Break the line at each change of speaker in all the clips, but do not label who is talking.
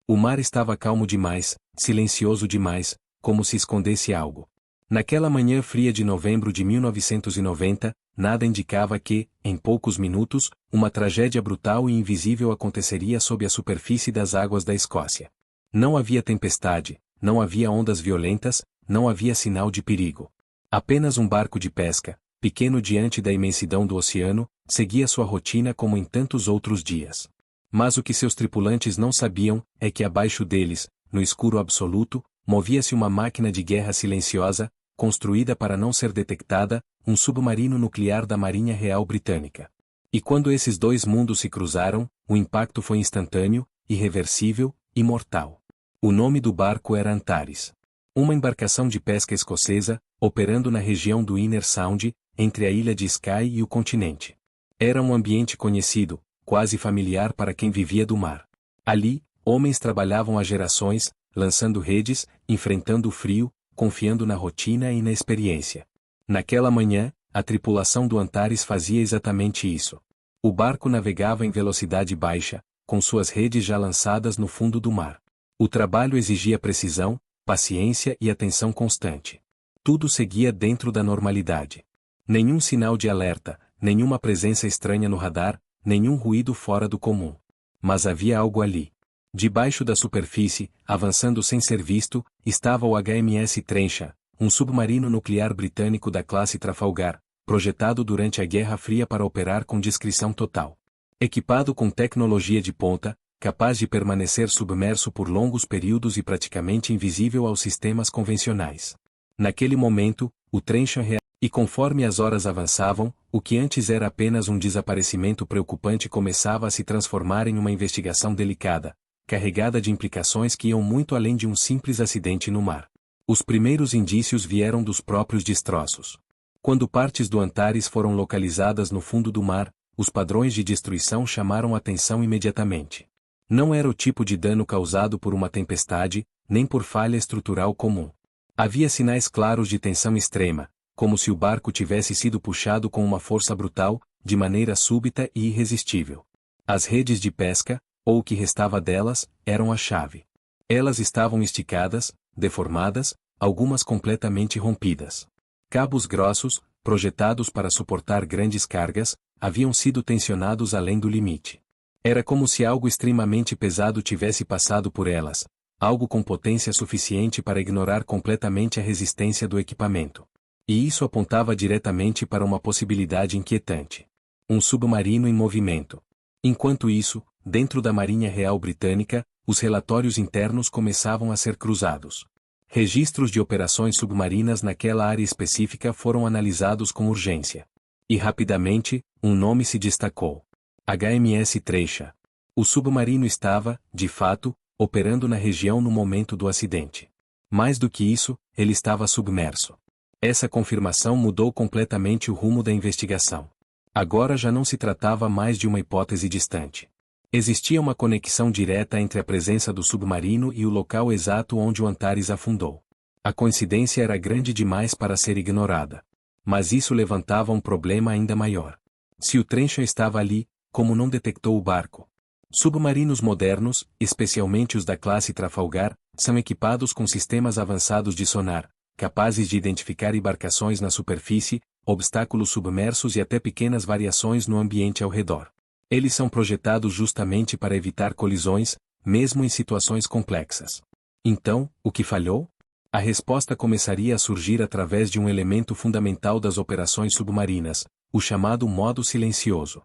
O mar estava calmo demais, silencioso demais, como se escondesse algo. Naquela manhã fria de novembro de 1990, nada indicava que, em poucos minutos, uma tragédia brutal e invisível aconteceria sob a superfície das águas da Escócia. Não havia tempestade, não havia ondas violentas, não havia sinal de perigo. Apenas um barco de pesca, pequeno diante da imensidão do oceano, seguia sua rotina como em tantos outros dias. Mas o que seus tripulantes não sabiam é que abaixo deles, no escuro absoluto, movia-se uma máquina de guerra silenciosa, construída para não ser detectada, um submarino nuclear da Marinha Real Britânica. E quando esses dois mundos se cruzaram, o impacto foi instantâneo, irreversível e mortal. O nome do barco era Antares. Uma embarcação de pesca escocesa, operando na região do Inner Sound, entre a ilha de Skye e o continente. Era um ambiente conhecido, quase familiar para quem vivia do mar. Ali, homens trabalhavam há gerações, lançando redes, enfrentando o frio, confiando na rotina e na experiência. Naquela manhã, a tripulação do Antares fazia exatamente isso. O barco navegava em velocidade baixa, com suas redes já lançadas no fundo do mar. O trabalho exigia precisão, paciência e atenção constante. Tudo seguia dentro da normalidade. Nenhum sinal de alerta, nenhuma presença estranha no radar, nenhum ruído fora do comum. Mas havia algo ali. Debaixo da superfície, avançando sem ser visto, estava o HMS Trenchard, um submarino nuclear britânico da classe Trafalgar, projetado durante a Guerra Fria para operar com discrição total. Equipado com tecnologia de ponta, capaz de permanecer submerso por longos períodos e praticamente invisível aos sistemas convencionais. Naquele momento, o Trenchard e conforme as horas avançavam, o que antes era apenas um desaparecimento preocupante começava a se transformar em uma investigação delicada, carregada de implicações que iam muito além de um simples acidente no mar. Os primeiros indícios vieram dos próprios destroços. Quando partes do Antares foram localizadas no fundo do mar, os padrões de destruição chamaram atenção imediatamente. Não era o tipo de dano causado por uma tempestade, nem por falha estrutural comum. Havia sinais claros de tensão extrema, como se o barco tivesse sido puxado com uma força brutal, de maneira súbita e irresistível. As redes de pesca, ou o que restava delas, eram a chave. Elas estavam esticadas, deformadas, algumas completamente rompidas. Cabos grossos, projetados para suportar grandes cargas, haviam sido tensionados além do limite. Era como se algo extremamente pesado tivesse passado por elas, algo com potência suficiente para ignorar completamente a resistência do equipamento. E isso apontava diretamente para uma possibilidade inquietante. Um submarino em movimento. Enquanto isso, dentro da Marinha Real Britânica, os relatórios internos começavam a ser cruzados. Registros de operações submarinas naquela área específica foram analisados com urgência. E rapidamente, um nome se destacou. HMS Trenchard. O submarino estava, de fato, operando na região no momento do acidente. Mais do que isso, ele estava submerso. Essa confirmação mudou completamente o rumo da investigação. Agora já não se tratava mais de uma hipótese distante. Existia uma conexão direta entre a presença do submarino e o local exato onde o Antares afundou. A coincidência era grande demais para ser ignorada. Mas isso levantava um problema ainda maior. Se o Trenchard estava ali, como não detectou o barco? Submarinos modernos, especialmente os da classe Trafalgar, são equipados com sistemas avançados de sonar, capazes de identificar embarcações na superfície, obstáculos submersos e até pequenas variações no ambiente ao redor. Eles são projetados justamente para evitar colisões, mesmo em situações complexas. Então, o que falhou? A resposta começaria a surgir através de um elemento fundamental das operações submarinas, o chamado modo silencioso.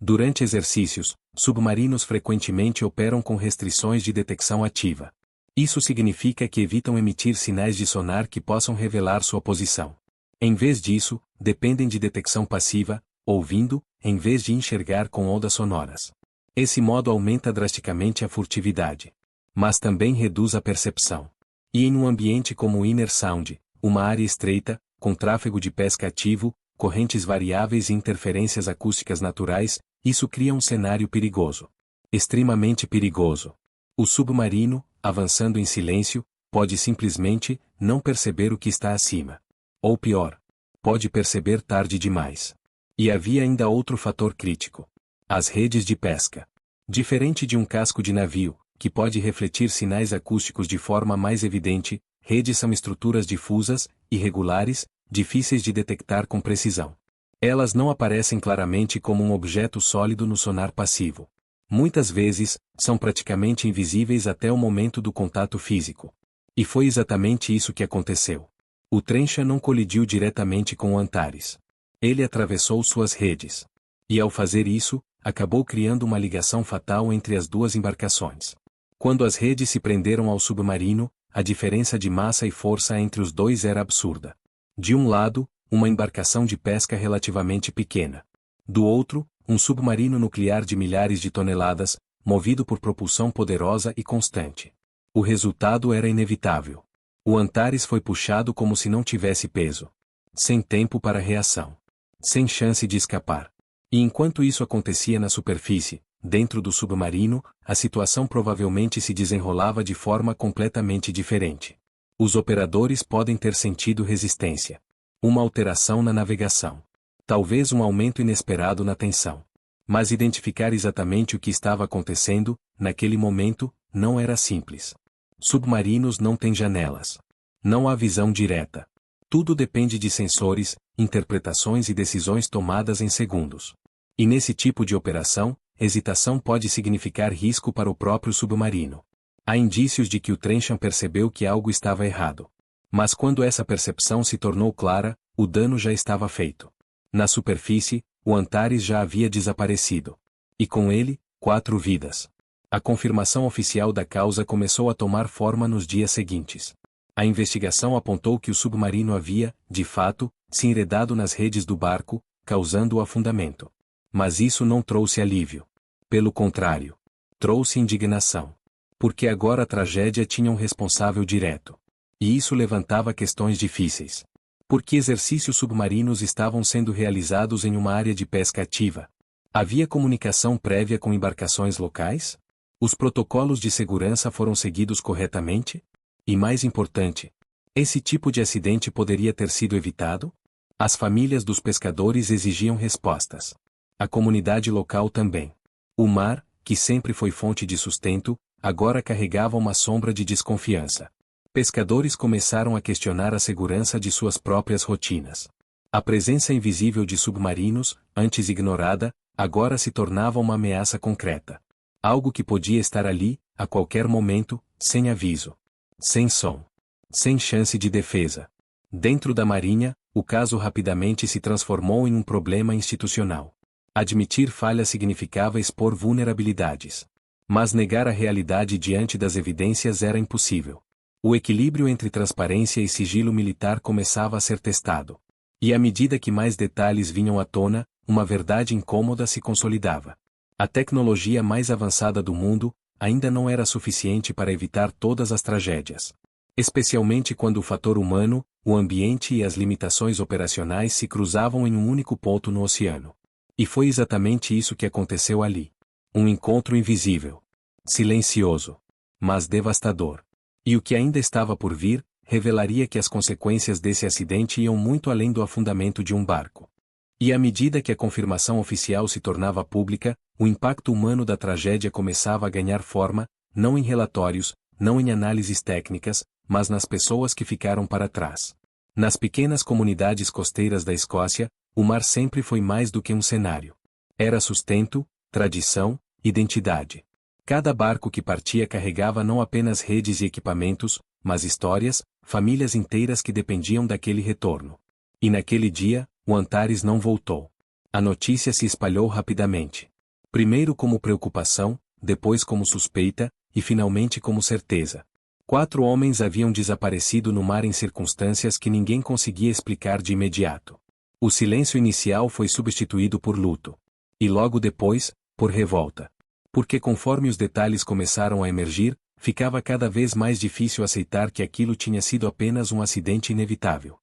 Durante exercícios, submarinos frequentemente operam com restrições de detecção ativa. Isso significa que evitam emitir sinais de sonar que possam revelar sua posição. Em vez disso, dependem de detecção passiva, ouvindo, em vez de enxergar com ondas sonoras. Esse modo aumenta drasticamente a furtividade. Mas também reduz a percepção. E em um ambiente como o Inner Sound, uma área estreita, com tráfego de pesca ativo, correntes variáveis e interferências acústicas naturais, isso cria um cenário perigoso. Extremamente perigoso. O submarino, avançando em silêncio, pode simplesmente não perceber o que está acima. Ou pior, pode perceber tarde demais. E havia ainda outro fator crítico. As redes de pesca. Diferente de um casco de navio, que pode refletir sinais acústicos de forma mais evidente. Redes são estruturas difusas, irregulares, difíceis de detectar com precisão. Elas não aparecem claramente como um objeto sólido no sonar passivo. Muitas vezes, são praticamente invisíveis até o momento do contato físico. E foi exatamente isso que aconteceu. O Trencham não colidiu diretamente com o Antares. Ele atravessou suas redes. E ao fazer isso, acabou criando uma ligação fatal entre as duas embarcações. Quando as redes se prenderam ao submarino, a diferença de massa e força entre os dois era absurda. De um lado, uma embarcação de pesca relativamente pequena. Do outro, um submarino nuclear de milhares de toneladas, movido por propulsão poderosa e constante. O resultado era inevitável. O Antares foi puxado como se não tivesse peso. Sem tempo para reação. Sem chance de escapar. E enquanto isso acontecia na superfície, dentro do submarino, a situação provavelmente se desenrolava de forma completamente diferente. Os operadores podem ter sentido resistência. Uma alteração na navegação. Talvez um aumento inesperado na tensão. Mas identificar exatamente o que estava acontecendo, naquele momento, não era simples. Submarinos não têm janelas. Não há visão direta. Tudo depende de sensores, interpretações e decisões tomadas em segundos. E nesse tipo de operação, hesitação pode significar risco para o próprio submarino. Há indícios de que o Trencham percebeu que algo estava errado. Mas quando essa percepção se tornou clara, o dano já estava feito. Na superfície, o Antares já havia desaparecido. E com ele, 4 vidas. A confirmação oficial da causa começou a tomar forma nos dias seguintes. A investigação apontou que o submarino havia, de fato, se enredado nas redes do barco, causando o afundamento. Mas isso não trouxe alívio. Pelo contrário, trouxe indignação. Porque agora a tragédia tinha um responsável direto. E isso levantava questões difíceis. Por que exercícios submarinos estavam sendo realizados em uma área de pesca ativa? Havia comunicação prévia com embarcações locais? Os protocolos de segurança foram seguidos corretamente? E mais importante, esse tipo de acidente poderia ter sido evitado? As famílias dos pescadores exigiam respostas. A comunidade local também. O mar, que sempre foi fonte de sustento, agora carregava uma sombra de desconfiança. Pescadores começaram a questionar a segurança de suas próprias rotinas. A presença invisível de submarinos, antes ignorada, agora se tornava uma ameaça concreta. Algo que podia estar ali, a qualquer momento, sem aviso. Sem som. Sem chance de defesa. Dentro da Marinha, o caso rapidamente se transformou em um problema institucional. Admitir falhas significava expor vulnerabilidades. Mas negar a realidade diante das evidências era impossível. O equilíbrio entre transparência e sigilo militar começava a ser testado. E à medida que mais detalhes vinham à tona, uma verdade incômoda se consolidava. A tecnologia mais avançada do mundo ainda não era suficiente para evitar todas as tragédias. Especialmente quando o fator humano, o ambiente e as limitações operacionais se cruzavam em um único ponto no oceano. E foi exatamente isso que aconteceu ali. Um encontro invisível. Silencioso. Mas devastador. E o que ainda estava por vir, revelaria que as consequências desse acidente iam muito além do afundamento de um barco. E à medida que a confirmação oficial se tornava pública, o impacto humano da tragédia começava a ganhar forma, não em relatórios, não em análises técnicas, mas nas pessoas que ficaram para trás. Nas pequenas comunidades costeiras da Escócia, o mar sempre foi mais do que um cenário. Era sustento, tradição, identidade. Cada barco que partia carregava não apenas redes e equipamentos, mas histórias, famílias inteiras que dependiam daquele retorno. E naquele dia, o Antares não voltou. A notícia se espalhou rapidamente. Primeiro como preocupação, depois como suspeita, e finalmente como certeza. 4 homens haviam desaparecido no mar em circunstâncias que ninguém conseguia explicar de imediato. O silêncio inicial foi substituído por luto. E logo depois, por revolta. Porque conforme os detalhes começaram a emergir, ficava cada vez mais difícil aceitar que aquilo tinha sido apenas um acidente inevitável.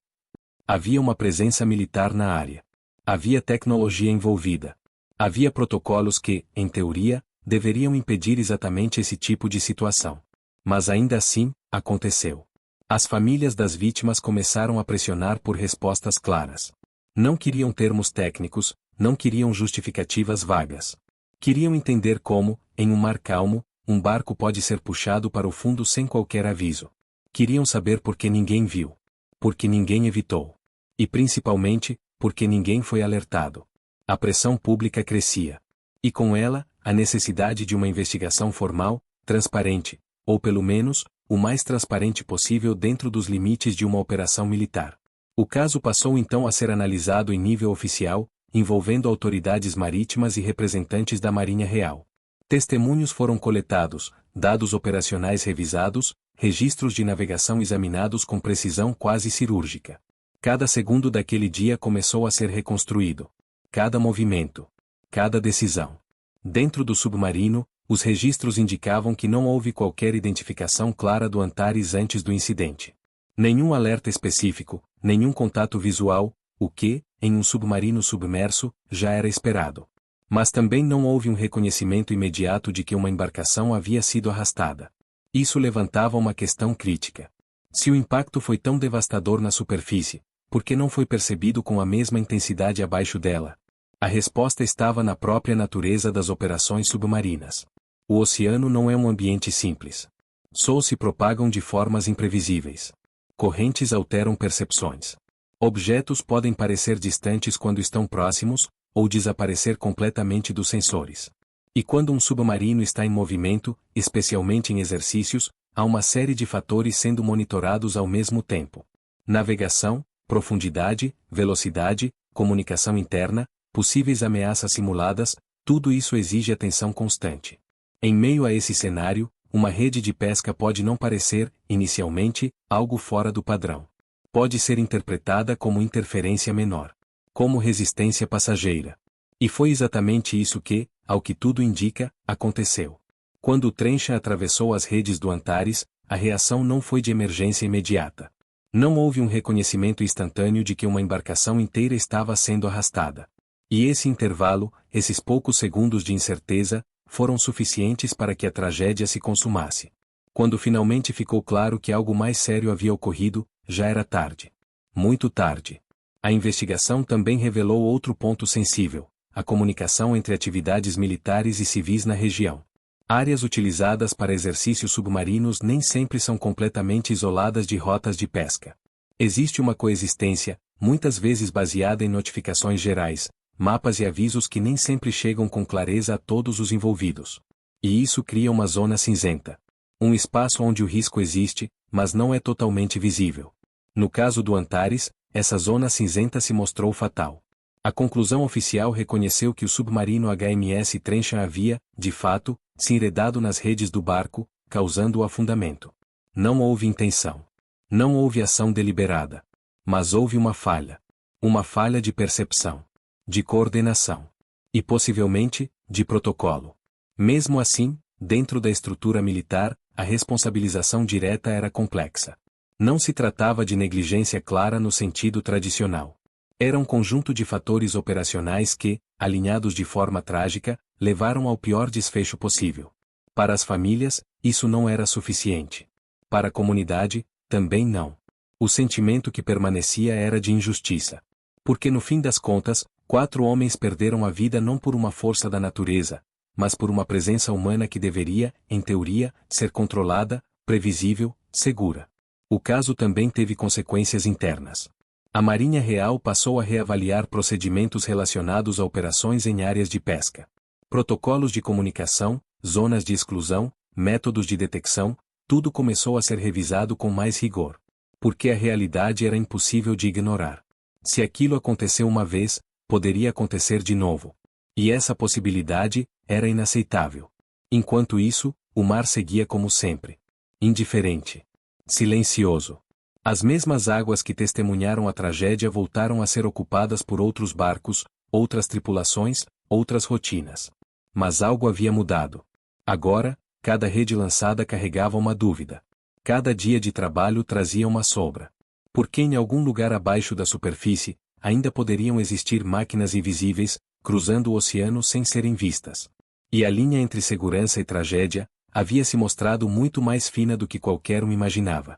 Havia uma presença militar na área. Havia tecnologia envolvida. Havia protocolos que, em teoria, deveriam impedir exatamente esse tipo de situação. Mas ainda assim, aconteceu. As famílias das vítimas começaram a pressionar por respostas claras. Não queriam termos técnicos, não queriam justificativas vagas. Queriam entender como, em um mar calmo, um barco pode ser puxado para o fundo sem qualquer aviso. Queriam saber por que ninguém viu. Porque ninguém evitou. E principalmente, porque ninguém foi alertado. A pressão pública crescia. E com ela, a necessidade de uma investigação formal, transparente, ou pelo menos, o mais transparente possível dentro dos limites de uma operação militar. O caso passou então a ser analisado em nível oficial, envolvendo autoridades marítimas e representantes da Marinha Real. Testemunhos foram coletados, dados operacionais revisados, registros de navegação examinados com precisão quase cirúrgica. Cada segundo daquele dia começou a ser reconstruído. Cada movimento. Cada decisão. Dentro do submarino, os registros indicavam que não houve qualquer identificação clara do Antares antes do incidente. Nenhum alerta específico, nenhum contato visual, o que, em um submarino submerso, já era esperado. Mas também não houve um reconhecimento imediato de que uma embarcação havia sido arrastada. Isso levantava uma questão crítica. Se o impacto foi tão devastador na superfície, por que não foi percebido com a mesma intensidade abaixo dela? A resposta estava na própria natureza das operações submarinas. O oceano não é um ambiente simples. Sons se propagam de formas imprevisíveis. Correntes alteram percepções. Objetos podem parecer distantes quando estão próximos, ou desaparecer completamente dos sensores. E quando um submarino está em movimento, especialmente em exercícios, há uma série de fatores sendo monitorados ao mesmo tempo. Navegação, profundidade, velocidade, comunicação interna, possíveis ameaças simuladas, tudo isso exige atenção constante. Em meio a esse cenário, uma rede de pesca pode não parecer, inicialmente, algo fora do padrão. Pode ser interpretada como interferência menor. Como resistência passageira. E foi exatamente isso que, ao que tudo indica, aconteceu. Quando o Trencha atravessou as redes do Antares, a reação não foi de emergência imediata. Não houve um reconhecimento instantâneo de que uma embarcação inteira estava sendo arrastada. E esse intervalo, esses poucos segundos de incerteza, foram suficientes para que a tragédia se consumasse. Quando finalmente ficou claro que algo mais sério havia ocorrido, já era tarde. Muito tarde. A investigação também revelou outro ponto sensível: a comunicação entre atividades militares e civis na região. Áreas utilizadas para exercícios submarinos nem sempre são completamente isoladas de rotas de pesca. Existe uma coexistência, muitas vezes baseada em notificações gerais, mapas e avisos que nem sempre chegam com clareza a todos os envolvidos. E isso cria uma zona cinzenta. Um espaço onde o risco existe, mas não é totalmente visível. No caso do Antares, essa zona cinzenta se mostrou fatal. A conclusão oficial reconheceu que o submarino HMS Trencha havia, de fato, se enredado nas redes do barco, causando o afundamento. Não houve intenção. Não houve ação deliberada. Mas houve uma falha. Uma falha de percepção. De coordenação. E possivelmente, de protocolo. Mesmo assim, dentro da estrutura militar, a responsabilização direta era complexa. Não se tratava de negligência clara no sentido tradicional. Era um conjunto de fatores operacionais que, alinhados de forma trágica, levaram ao pior desfecho possível. Para as famílias, isso não era suficiente. Para a comunidade, também não. O sentimento que permanecia era de injustiça. Porque no fim das contas, 4 homens perderam a vida não por uma força da natureza, mas por uma presença humana que deveria, em teoria, ser controlada, previsível, segura. O caso também teve consequências internas. A Marinha Real passou a reavaliar procedimentos relacionados a operações em áreas de pesca. Protocolos de comunicação, zonas de exclusão, métodos de detecção, tudo começou a ser revisado com mais rigor. Porque a realidade era impossível de ignorar. Se aquilo aconteceu uma vez, poderia acontecer de novo. E essa possibilidade era inaceitável. Enquanto isso, o mar seguia como sempre. Indiferente. Silencioso. As mesmas águas que testemunharam a tragédia voltaram a ser ocupadas por outros barcos, outras tripulações, outras rotinas. Mas algo havia mudado. Agora, cada rede lançada carregava uma dúvida. Cada dia de trabalho trazia uma sombra. Porque em algum lugar abaixo da superfície, ainda poderiam existir máquinas invisíveis, cruzando o oceano sem serem vistas. E a linha entre segurança e tragédia havia se mostrado muito mais fina do que qualquer um imaginava.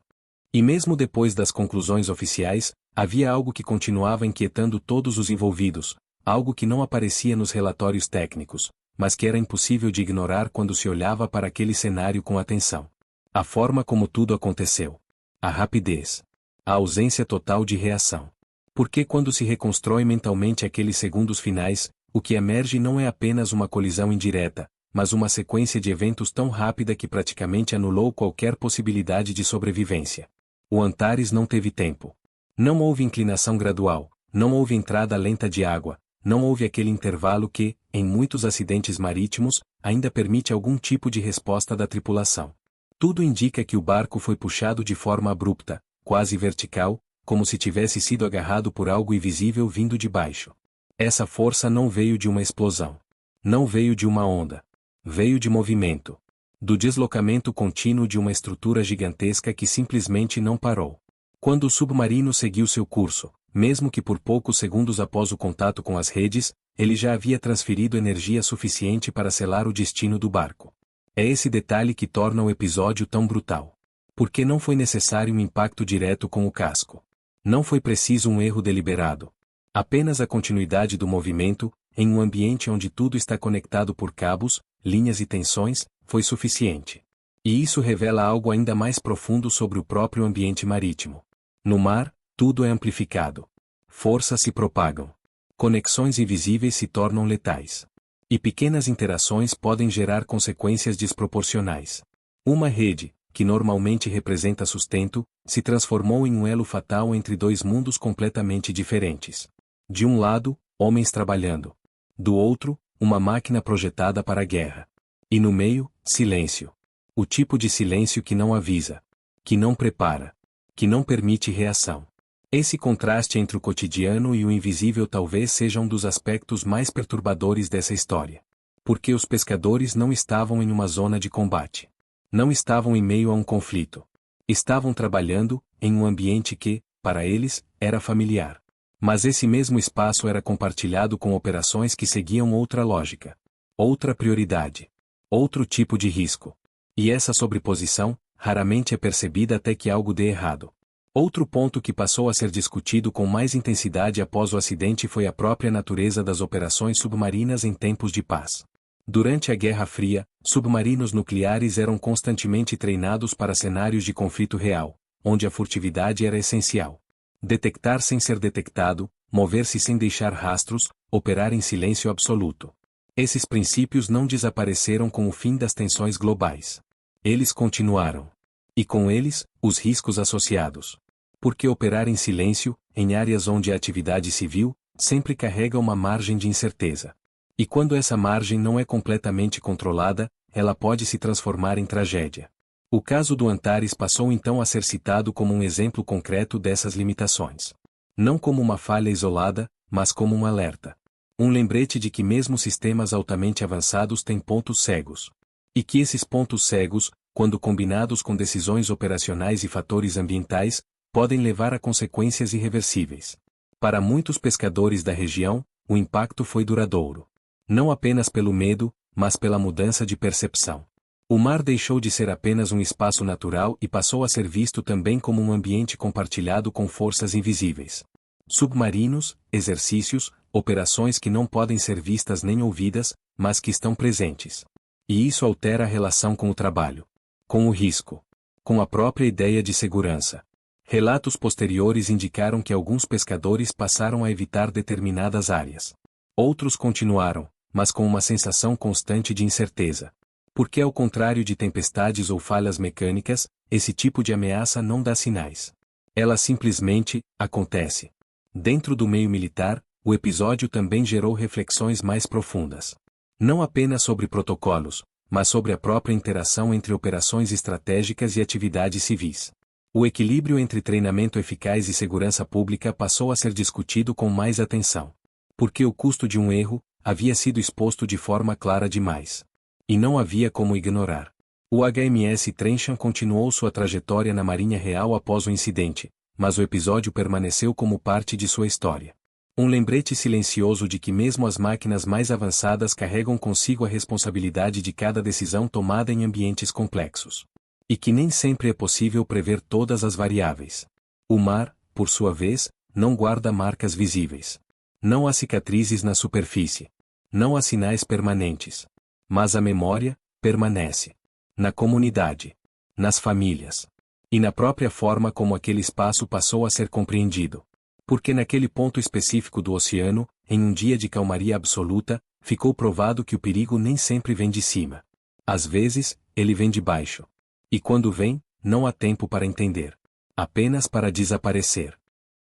E mesmo depois das conclusões oficiais, havia algo que continuava inquietando todos os envolvidos, algo que não aparecia nos relatórios técnicos, mas que era impossível de ignorar quando se olhava para aquele cenário com atenção. A forma como tudo aconteceu. A rapidez. A ausência total de reação. Porque quando se reconstrói mentalmente aqueles segundos finais, o que emerge não é apenas uma colisão indireta, mas uma sequência de eventos tão rápida que praticamente anulou qualquer possibilidade de sobrevivência. O Antares não teve tempo. Não houve inclinação gradual, não houve entrada lenta de água, não houve aquele intervalo que, em muitos acidentes marítimos, ainda permite algum tipo de resposta da tripulação. Tudo indica que o barco foi puxado de forma abrupta, quase vertical, como se tivesse sido agarrado por algo invisível vindo de baixo. Essa força não veio de uma explosão. Não veio de uma onda. Veio de movimento. Do deslocamento contínuo de uma estrutura gigantesca que simplesmente não parou. Quando o submarino seguiu seu curso, mesmo que por poucos segundos após o contato com as redes, ele já havia transferido energia suficiente para selar o destino do barco. É esse detalhe que torna o episódio tão brutal. Porque não foi necessário um impacto direto com o casco. Não foi preciso um erro deliberado. Apenas a continuidade do movimento, em um ambiente onde tudo está conectado por cabos, linhas e tensões, foi suficiente. E isso revela algo ainda mais profundo sobre o próprio ambiente marítimo. No mar, tudo é amplificado. Forças se propagam. Conexões invisíveis se tornam letais. E pequenas interações podem gerar consequências desproporcionais. Uma rede, que normalmente representa sustento, se transformou em um elo fatal entre dois mundos completamente diferentes. De um lado, homens trabalhando. Do outro, uma máquina projetada para a guerra. E no meio, silêncio. O tipo de silêncio que não avisa. Que não prepara. Que não permite reação. Esse contraste entre o cotidiano e o invisível talvez seja um dos aspectos mais perturbadores dessa história. Porque os pescadores não estavam em uma zona de combate. Não estavam em meio a um conflito. Estavam trabalhando, em um ambiente que, para eles, era familiar. Mas esse mesmo espaço era compartilhado com operações que seguiam outra lógica. Outra prioridade. Outro tipo de risco. E essa sobreposição, raramente é percebida até que algo dê errado. Outro ponto que passou a ser discutido com mais intensidade após o acidente foi a própria natureza das operações submarinas em tempos de paz. Durante a Guerra Fria, submarinos nucleares eram constantemente treinados para cenários de conflito real, onde a furtividade era essencial. Detectar sem ser detectado, mover-se sem deixar rastros, operar em silêncio absoluto. Esses princípios não desapareceram com o fim das tensões globais. Eles continuaram. E com eles, os riscos associados. Porque operar em silêncio, em áreas onde a atividade civil, sempre carrega uma margem de incerteza. E quando essa margem não é completamente controlada, ela pode se transformar em tragédia. O caso do Antares passou então a ser citado como um exemplo concreto dessas limitações. Não como uma falha isolada, mas como um alerta. Um lembrete de que mesmo sistemas altamente avançados têm pontos cegos. E que esses pontos cegos, quando combinados com decisões operacionais e fatores ambientais, podem levar a consequências irreversíveis. Para muitos pescadores da região, o impacto foi duradouro. Não apenas pelo medo, mas pela mudança de percepção. O mar deixou de ser apenas um espaço natural e passou a ser visto também como um ambiente compartilhado com forças invisíveis. Submarinos, exercícios, operações que não podem ser vistas nem ouvidas, mas que estão presentes. E isso altera a relação com o trabalho. Com o risco. Com a própria ideia de segurança. Relatos posteriores indicaram que alguns pescadores passaram a evitar determinadas áreas. Outros continuaram, mas com uma sensação constante de incerteza. Porque ao contrário de tempestades ou falhas mecânicas, esse tipo de ameaça não dá sinais. Ela simplesmente acontece. Dentro do meio militar, o episódio também gerou reflexões mais profundas. Não apenas sobre protocolos, mas sobre a própria interação entre operações estratégicas e atividades civis. O equilíbrio entre treinamento eficaz e segurança pública passou a ser discutido com mais atenção. Porque o custo de um erro havia sido exposto de forma clara demais. E não havia como ignorar. O HMS Trencham continuou sua trajetória na Marinha Real após o incidente, mas o episódio permaneceu como parte de sua história. Um lembrete silencioso de que mesmo as máquinas mais avançadas carregam consigo a responsabilidade de cada decisão tomada em ambientes complexos. E que nem sempre é possível prever todas as variáveis. O mar, por sua vez, não guarda marcas visíveis. Não há cicatrizes na superfície. Não há sinais permanentes. Mas a memória permanece. Na comunidade. Nas famílias. E na própria forma como aquele espaço passou a ser compreendido. Porque naquele ponto específico do oceano, em um dia de calmaria absoluta, ficou provado que o perigo nem sempre vem de cima. Às vezes, ele vem de baixo. E quando vem, não há tempo para entender. Apenas para desaparecer.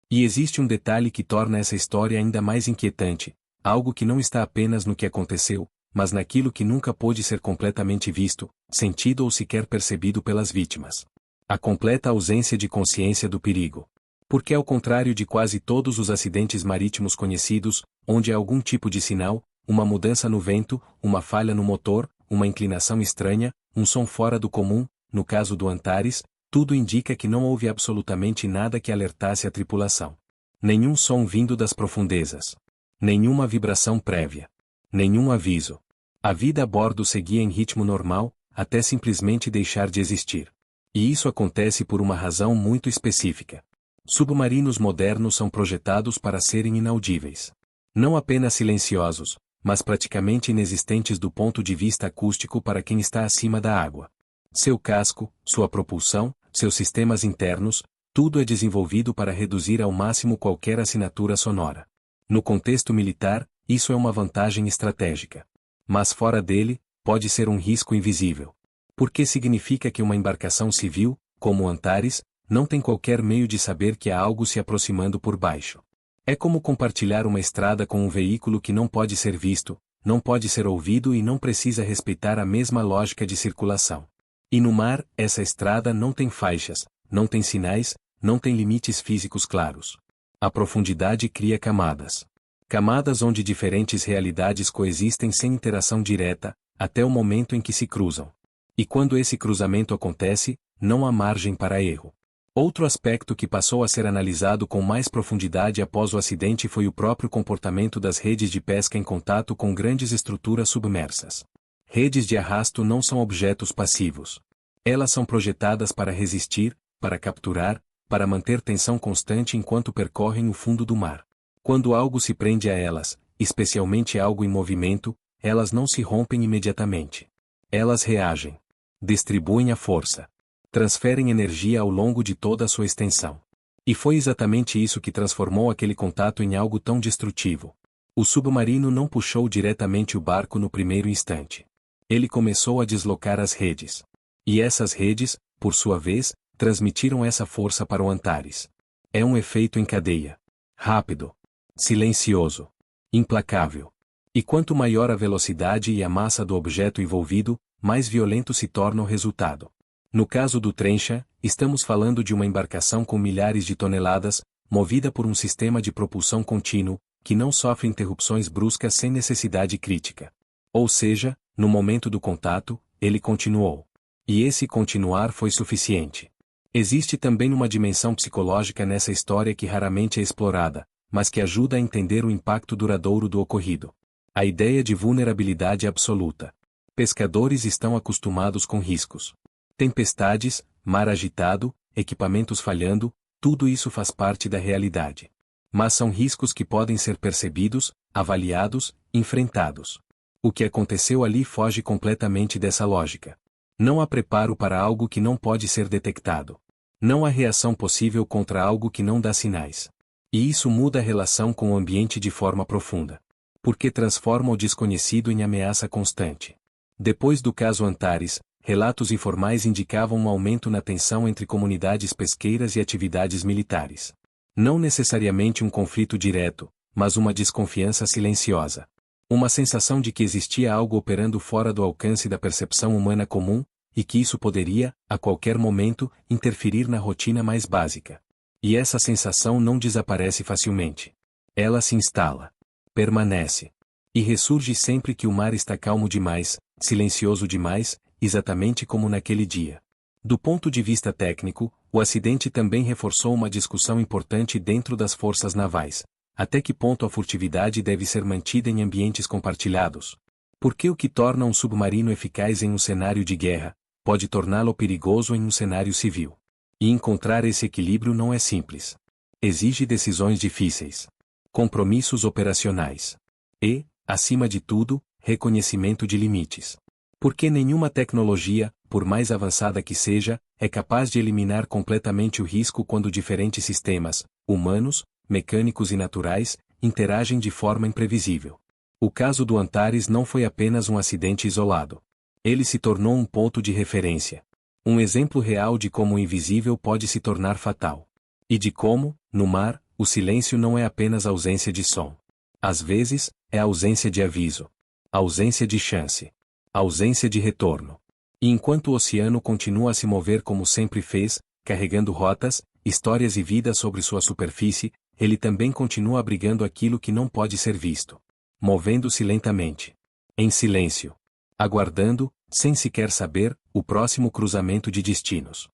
E existe um detalhe que torna essa história ainda mais inquietante, algo que não está apenas no que aconteceu, mas naquilo que nunca pôde ser completamente visto, sentido ou sequer percebido pelas vítimas. A completa ausência de consciência do perigo. Porque ao contrário de quase todos os acidentes marítimos conhecidos, onde há algum tipo de sinal, uma mudança no vento, uma falha no motor, uma inclinação estranha, um som fora do comum, no caso do Antares, tudo indica que não houve absolutamente nada que alertasse a tripulação. Nenhum som vindo das profundezas. Nenhuma vibração prévia. Nenhum aviso. A vida a bordo seguia em ritmo normal, até simplesmente deixar de existir. E isso acontece por uma razão muito específica. Submarinos modernos são projetados para serem inaudíveis. Não apenas silenciosos, mas praticamente inexistentes do ponto de vista acústico para quem está acima da água. Seu casco, sua propulsão, seus sistemas internos, tudo é desenvolvido para reduzir ao máximo qualquer assinatura sonora. No contexto militar, isso é uma vantagem estratégica. Mas fora dele, pode ser um risco invisível. Porque significa que uma embarcação civil, como o Antares, não tem qualquer meio de saber que há algo se aproximando por baixo. É como compartilhar uma estrada com um veículo que não pode ser visto, não pode ser ouvido e não precisa respeitar a mesma lógica de circulação. E no mar, essa estrada não tem faixas, não tem sinais, não tem limites físicos claros. A profundidade cria camadas. Camadas onde diferentes realidades coexistem sem interação direta, até o momento em que se cruzam. E quando esse cruzamento acontece, não há margem para erro. Outro aspecto que passou a ser analisado com mais profundidade após o acidente foi o próprio comportamento das redes de pesca em contato com grandes estruturas submersas. Redes de arrasto não são objetos passivos. Elas são projetadas para resistir, para capturar, para manter tensão constante enquanto percorrem o fundo do mar. Quando algo se prende a elas, especialmente algo em movimento, elas não se rompem imediatamente. Elas reagem. Distribuem a força. Transferem energia ao longo de toda a sua extensão. E foi exatamente isso que transformou aquele contato em algo tão destrutivo. O submarino não puxou diretamente o barco no primeiro instante. Ele começou a deslocar as redes. E essas redes, por sua vez, transmitiram essa força para o Antares. É um efeito em cadeia. Rápido. Silencioso. Implacável. E quanto maior a velocidade e a massa do objeto envolvido, mais violento se torna o resultado. No caso do Trencha, estamos falando de uma embarcação com milhares de toneladas, movida por um sistema de propulsão contínuo, que não sofre interrupções bruscas sem necessidade crítica. Ou seja, no momento do contato, ele continuou. E esse continuar foi suficiente. Existe também uma dimensão psicológica nessa história que raramente é explorada, mas que ajuda a entender o impacto duradouro do ocorrido. A ideia de vulnerabilidade absoluta. Pescadores estão acostumados com riscos. Tempestades, mar agitado, equipamentos falhando, tudo isso faz parte da realidade. Mas são riscos que podem ser percebidos, avaliados, enfrentados. O que aconteceu ali foge completamente dessa lógica. Não há preparo para algo que não pode ser detectado. Não há reação possível contra algo que não dá sinais. E isso muda a relação com o ambiente de forma profunda. Porque transforma o desconhecido em ameaça constante. Depois do caso Antares, relatos informais indicavam um aumento na tensão entre comunidades pesqueiras e atividades militares. Não necessariamente um conflito direto, mas uma desconfiança silenciosa. Uma sensação de que existia algo operando fora do alcance da percepção humana comum, e que isso poderia, a qualquer momento, interferir na rotina mais básica. E essa sensação não desaparece facilmente. Ela se instala. Permanece. E ressurge sempre que o mar está calmo demais, silencioso demais, exatamente como naquele dia. Do ponto de vista técnico, o acidente também reforçou uma discussão importante dentro das forças navais. Até que ponto a furtividade deve ser mantida em ambientes compartilhados? Porque o que torna um submarino eficaz em um cenário de guerra, pode torná-lo perigoso em um cenário civil. E encontrar esse equilíbrio não é simples. Exige decisões difíceis. Compromissos operacionais. E, acima de tudo, reconhecimento de limites. Porque nenhuma tecnologia, por mais avançada que seja, é capaz de eliminar completamente o risco quando diferentes sistemas, humanos, mecânicos e naturais, interagem de forma imprevisível. O caso do Antares não foi apenas um acidente isolado. Ele se tornou um ponto de referência. Um exemplo real de como o invisível pode se tornar fatal. E de como, no mar, o silêncio não é apenas ausência de som. Às vezes, é ausência de aviso. Ausência de chance. Ausência de retorno. E enquanto o oceano continua a se mover como sempre fez, carregando rotas, histórias e vidas sobre sua superfície, ele também continua abrigando aquilo que não pode ser visto. Movendo-se lentamente. Em silêncio. Aguardando, sem sequer saber, o próximo cruzamento de destinos.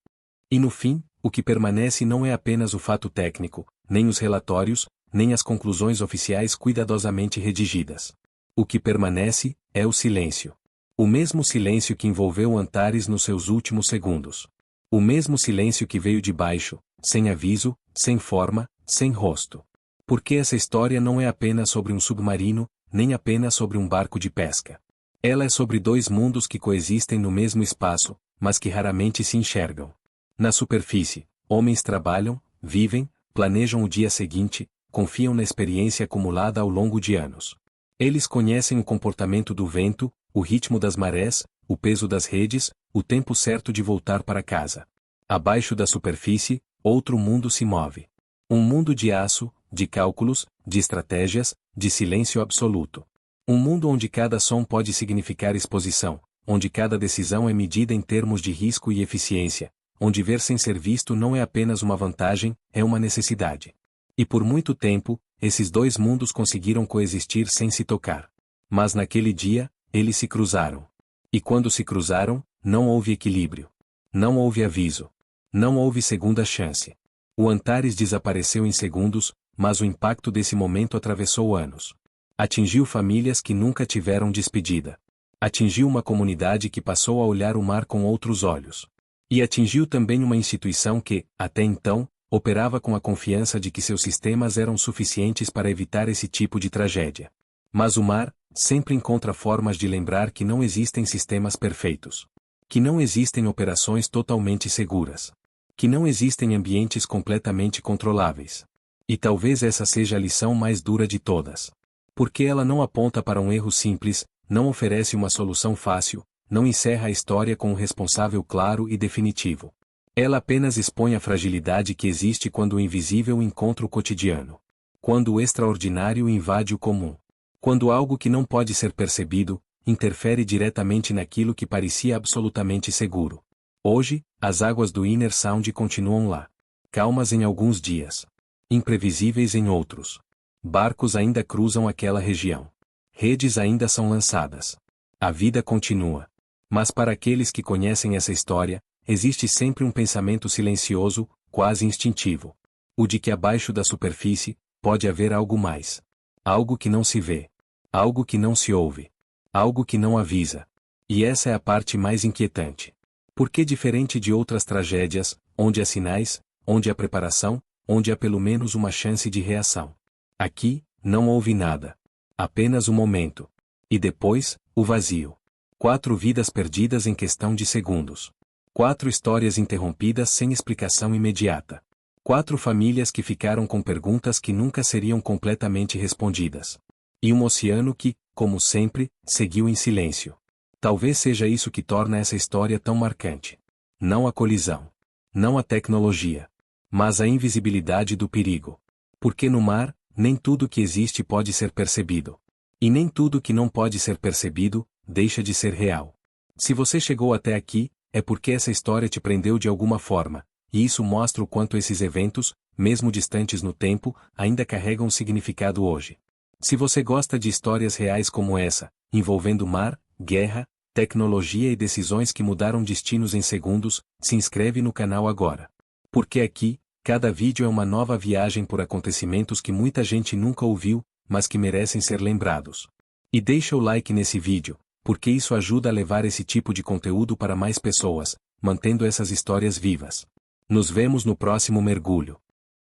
E no fim, o que permanece não é apenas o fato técnico, nem os relatórios, nem as conclusões oficiais cuidadosamente redigidas. O que permanece é o silêncio. O mesmo silêncio que envolveu Antares nos seus últimos segundos. O mesmo silêncio que veio de baixo, sem aviso, sem forma, sem rosto. Porque essa história não é apenas sobre um submarino, nem apenas sobre um barco de pesca. Ela é sobre dois mundos que coexistem no mesmo espaço, mas que raramente se enxergam. Na superfície, homens trabalham, vivem, planejam o dia seguinte, confiam na experiência acumulada ao longo de anos. Eles conhecem o comportamento do vento, o ritmo das marés, o peso das redes, o tempo certo de voltar para casa. Abaixo da superfície, outro mundo se move. Um mundo de aço, de cálculos, de estratégias, de silêncio absoluto. Um mundo onde cada som pode significar exposição, onde cada decisão é medida em termos de risco e eficiência, onde ver sem ser visto não é apenas uma vantagem, é uma necessidade. E por muito tempo, esses dois mundos conseguiram coexistir sem se tocar. Mas naquele dia, eles se cruzaram. E quando se cruzaram, não houve equilíbrio. Não houve aviso. Não houve segunda chance. O Antares desapareceu em segundos, mas o impacto desse momento atravessou anos. Atingiu famílias que nunca tiveram despedida. Atingiu uma comunidade que passou a olhar o mar com outros olhos. E atingiu também uma instituição que, até então, operava com a confiança de que seus sistemas eram suficientes para evitar esse tipo de tragédia. Mas o mar sempre encontra formas de lembrar que não existem sistemas perfeitos. Que não existem operações totalmente seguras. Que não existem ambientes completamente controláveis. E talvez essa seja a lição mais dura de todas. Porque ela não aponta para um erro simples, não oferece uma solução fácil, não encerra a história com um responsável claro e definitivo. Ela apenas expõe a fragilidade que existe quando o invisível encontra o cotidiano. Quando o extraordinário invade o comum. Quando algo que não pode ser percebido, interfere diretamente naquilo que parecia absolutamente seguro. Hoje, as águas do Inner Sound continuam lá. Calmas em alguns dias. Imprevisíveis em outros. Barcos ainda cruzam aquela região. Redes ainda são lançadas. A vida continua. Mas para aqueles que conhecem essa história, existe sempre um pensamento silencioso, quase instintivo. O de que abaixo da superfície, pode haver algo mais. Algo que não se vê. Algo que não se ouve. Algo que não avisa. E essa é a parte mais inquietante. Porque diferente de outras tragédias, onde há sinais, onde há preparação, onde há pelo menos uma chance de reação. Aqui, não houve nada. Apenas o momento. E depois, o vazio. 4 vidas perdidas em questão de segundos. 4 histórias interrompidas sem explicação imediata. 4 famílias que ficaram com perguntas que nunca seriam completamente respondidas. E um oceano que, como sempre, seguiu em silêncio. Talvez seja isso que torna essa história tão marcante. Não a colisão. Não a tecnologia. Mas a invisibilidade do perigo. Porque no mar, nem tudo que existe pode ser percebido. E nem tudo que não pode ser percebido, deixa de ser real. Se você chegou até aqui, é porque essa história te prendeu de alguma forma, e isso mostra o quanto esses eventos, mesmo distantes no tempo, ainda carregam significado hoje. Se você gosta de histórias reais como essa, envolvendo mar, guerra, tecnologia e decisões que mudaram destinos em segundos, se inscreve no canal agora. Porque aqui, cada vídeo é uma nova viagem por acontecimentos que muita gente nunca ouviu, mas que merecem ser lembrados. E deixa o like nesse vídeo, porque isso ajuda a levar esse tipo de conteúdo para mais pessoas, mantendo essas histórias vivas. Nos vemos no próximo mergulho.